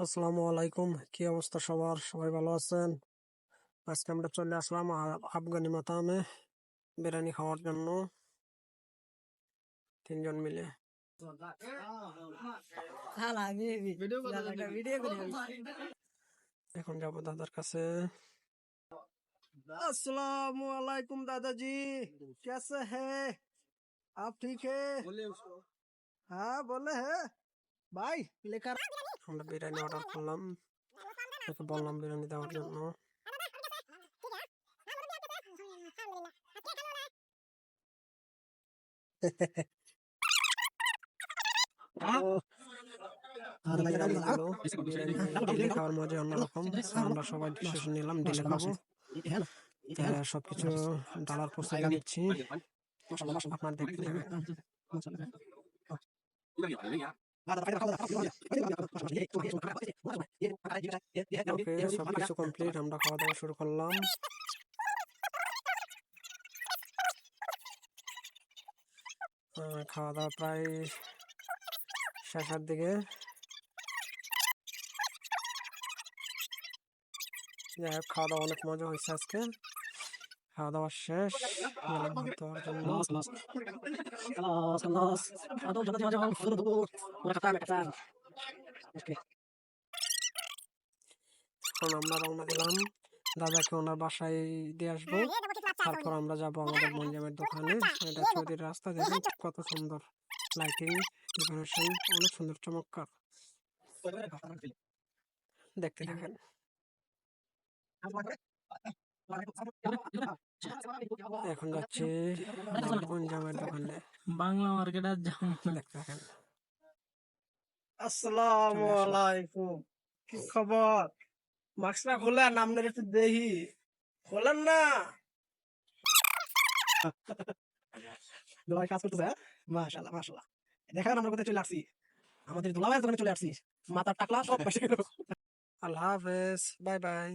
আসসালামু আলাইকুম, কি অবস্থা সবার? সবাই ভালো আছেন? আজকে আমরা চলে আসলাম আফগানি মাতামে বিরিয়ানি খাওয়ার জন্য 3 জন মিলে। এখন যাবো দাদার কাছে। अस्सलाम वालेकुम दादाजी, कैसे हैं आप? ठीक है? हाँ बोले हैं भाई लेकर। আমরা বিরিয়ানি অর্ডার করলাম, তাকে বললাম বিরিয়ানি দেওয়ার জন্য। ডিলে খাওয়ার মজা অন্যরকম। আমরা সবাই ডিসিশন নিলাম ডিলে খাবো। সবকিছু ডালার প্রস্তুতি নিচ্ছি, আপনার দেখতে থাকেন। ওকে, সবকিছু কমপ্লিট, আমরা খাওয়া দাওয়া শুরু করলাম। খাওয়া দাওয়া প্রায় শেষের দিকে। যাই হোক, খাওয়া দাওয়া অনেক মজা হয়েছে আজকে। খাওয়া দাওয়া শেষ, গেলাম ভাত দেওয়ার জন্য। এখন আমরা রওনা দিলাম, দাদাকে ওনার বাসায় দিয়ে আসবো। তারপর আমরা যাব আমাদের মঞ্জামের দোকানে। এটা চৌধুরীর রাস্তা, দেখুন কত সুন্দর লাইটিং, ডেকোরেশন, অনেক সুন্দর, চমৎকার। দেখতে থাকেন। এখন যাচ্ছি মঞ্জামের দোকানে, বাংলা মার্কেটার দেখতে থাকেন। আসসালামু আলাইকুম, কি খবর? মাস্কটা খোলেন, আপনার একটু দেখি। খোলেন না। দুলাই কাজ করতেছে। মাশাআল্লাহ মাশাআল্লাহ। দেখেন আমরা কোথায় চলে আসছি, আমাদের দুলাভাইয়ের দোকানে চলে আসছি। মাথার টাকলা সব পয়সা গেল। আল্লাহ হাফেজ, বাই বাই।